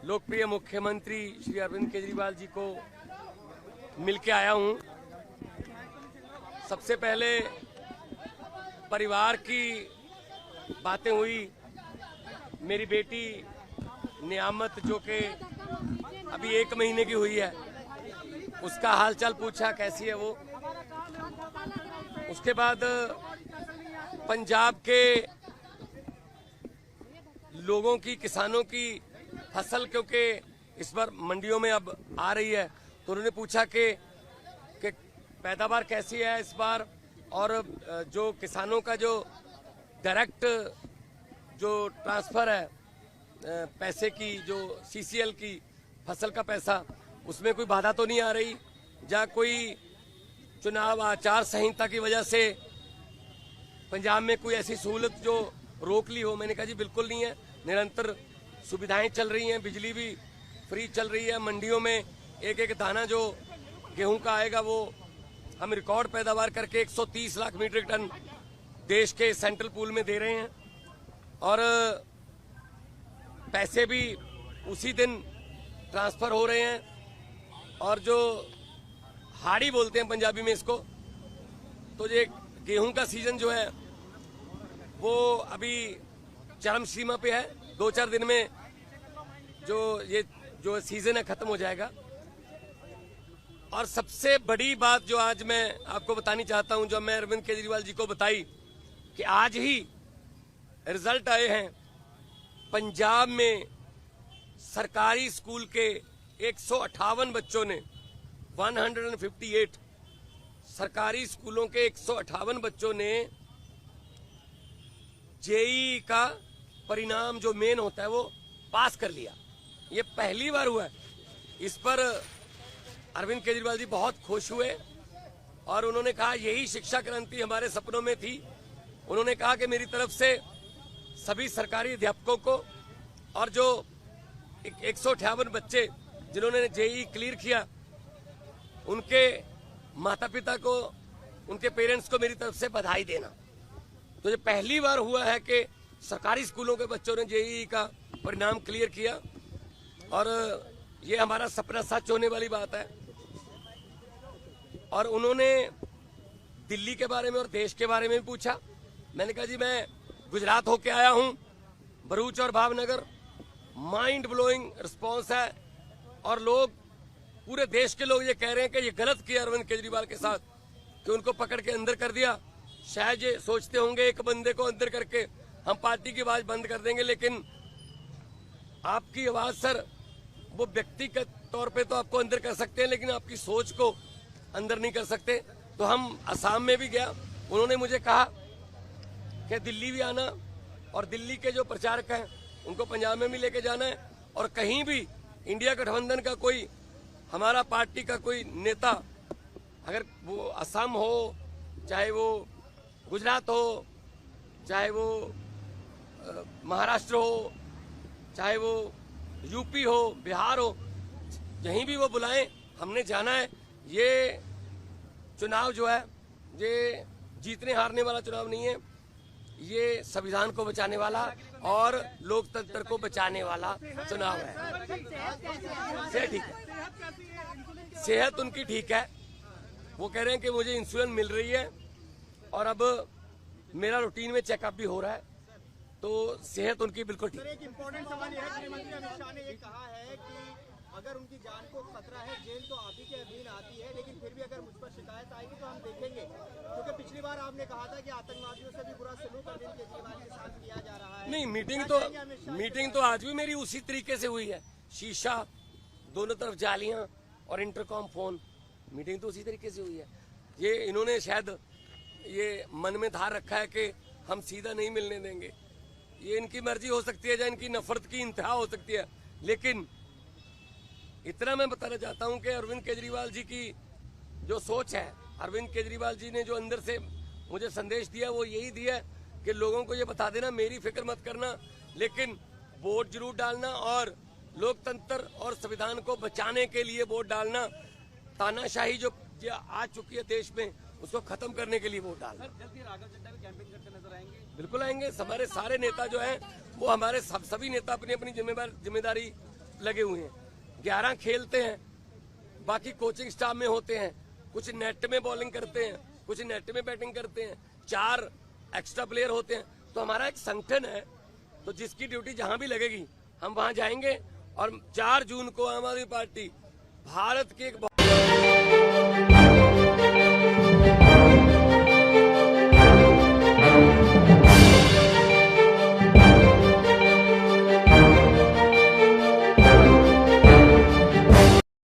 लोकप्रिय मुख्यमंत्री श्री अरविंद केजरीवाल जी को मिलके आया हूं। सबसे पहले परिवार की बातें हुई। मेरी बेटी नियामत जो कि अभी 1 महीने की हुई है, उसका हालचाल पूछा, कैसी है वो। उसके बाद पंजाब के लोगों की, किसानों की फसल क्योंकि इस बार मंडियों में अब आ रही है, तो उन्होंने पूछा कि पैदावार कैसी है इस बार, और जो किसानों का जो डायरेक्ट जो ट्रांसफर है पैसे की, जो सीसीएल की फसल का पैसा, उसमें कोई बाधा तो नहीं आ रही, या कोई चुनाव आचार संहिता की वजह से पंजाब में कोई ऐसी सहूलत जो रोक ली हो। मैंने कहा जी बिल्कुल नहीं है, निरंतर सुविधाएं चल रही हैं, बिजली भी फ्री चल रही है। मंडियों में एक एक दाना जो गेहूं का आएगा वो हम रिकॉर्ड पैदावार करके 130 लाख मीट्रिक टन देश के सेंट्रल पूल में दे रहे हैं, और पैसे भी उसी दिन ट्रांसफर हो रहे हैं। और जो हाड़ी बोलते हैं पंजाबी में इसको, तो ये गेहूं का सीजन जो है वो अभी चरम सीमा पे है। 2-4 दिन में जो सीजन है खत्म हो जाएगा। और सबसे बड़ी बात जो आज मैं आपको बतानी चाहता हूं, जो मैं अरविंद केजरीवाल जी को बताई, कि आज ही रिजल्ट आए हैं पंजाब में सरकारी स्कूल के 158 बच्चों ने, 158 सरकारी स्कूलों के 158 बच्चों ने जेईई का परिणाम जो मेन होता है वो पास कर लिया। ये पहली बार हुआ है। इस पर अरविंद केजरीवाल जी बहुत खुश हुए और उन्होंने कहा यही शिक्षा क्रांति हमारे सपनों में थी। उन्होंने कहा कि मेरी तरफ से सभी सरकारी अध्यापकों को और जो 158 बच्चे जिन्होंने जेईई क्लियर किया, उनके माता पिता को, उनके पेरेंट्स को मेरी तरफ से बधाई देना। तो ये पहली बार हुआ है कि सरकारी स्कूलों के बच्चों ने जेईई का परिणाम क्लियर किया, और ये हमारा सपना सच होने वाली बात है। और उन्होंने दिल्ली के बारे में और देश के बारे में भी पूछा। मैंने कहा जी मैं गुजरात होके आया हूं, भरूच और भावनगर, माइंड ब्लोइंग रिस्पॉन्स है, और लोग, पूरे देश के लोग ये कह रहे हैं कि ये गलत किया अरविंद केजरीवाल के साथ कि उनको पकड़ के अंदर कर दिया। शायद ये सोचते होंगे एक बंदे को अंदर करके हम पार्टी की आवाज बंद कर देंगे, लेकिन आपकी आवाज सर, वो व्यक्तिगत तौर पे तो आपको अंदर कर सकते हैं, लेकिन आपकी सोच को अंदर नहीं कर सकते। तो हम असम में भी गया, उन्होंने मुझे कहा कि दिल्ली भी आना, और दिल्ली के जो प्रचारक हैं उनको पंजाब में भी लेके जाना है, और कहीं भी इंडिया गठबंधन का कोई, हमारा पार्टी का कोई नेता, अगर वो असम हो, चाहे वो गुजरात हो, चाहे वो महाराष्ट्र हो, चाहे वो यूपी हो, बिहार हो, कहीं भी वो बुलाएं, हमने जाना है। ये चुनाव जो है ये जीतने हारने वाला चुनाव नहीं है, ये संविधान को बचाने वाला और लोकतंत्र को बचाने वाला चुनाव है। सेहत ठीक है, सेहत उनकी ठीक है। वो कह रहे हैं कि मुझे इंसुलिन मिल रही है, और अब मेरा रूटीन में चेकअप भी हो रहा है, तो सेहत उनकी बिल्कुल ठीक है। एक इम्पोर्टेंट सवाल यह है, गृहमंत्री अमित शाह ने ये कहा है कि अगर उनकी जान को खतरा है, जेल तो आप ही के अधीन आती है, लेकिन फिर भी अगर मुझ पर शिकायत आएगी तो हम देखेंगे, क्योंकि पिछली बार आपने कहा था कि आतंकवादियों से भी बुरा सलूक अरविंद केजरीवाल के साथ किया जा रहा है। नहीं, मीटिंग तो आज भी मेरी उसी तरीके से हुई है। शीशा, दोनों तरफ जालियां और इंटरकॉम फोन, मीटिंग तो उसी तरीके से हुई है। ये इन्होंने शायद ये मन में धार रखा है कि हम सीधा नहीं मिलने देंगे। ये इनकी मर्जी हो सकती है, या इनकी नफरत की इंतहा हो सकती है, लेकिन इतना मैं बताना चाहता हूं कि अरविंद केजरीवाल जी की जो सोच है, अरविंद केजरीवाल जी ने जो अंदर से मुझे संदेश दिया वो यही दिया कि लोगों को ये बता देना मेरी फिक्र मत करना, लेकिन वोट जरूर डालना, और लोकतंत्र और संविधान को बचाने के लिए वोट डालना। तानाशाही जो आ चुकी है देश में, उसको खत्म करने के लिए वोट डालना। जल्दी राघव चड्ढा भी कैंपेन करते नजर आएंगे? बिल्कुल आएंगे। हमारे सारे नेता जो हैं वो, हमारे सभी नेता अपनी अपनी जिम्मेदारी लगे हुए हैं, 11 खेलते हैं, बाकी कोचिंग स्टाफ में होते हैं, कुछ नेट में बॉलिंग करते हैं, कुछ नेट में बैटिंग करते हैं, 4 एक्स्ट्रा प्लेयर होते हैं। तो हमारा एक संगठन है, तो जिसकी ड्यूटी जहां भी लगेगी हम वहां जाएंगे। और 4 जून को आम आदमी पार्टी भारत की एक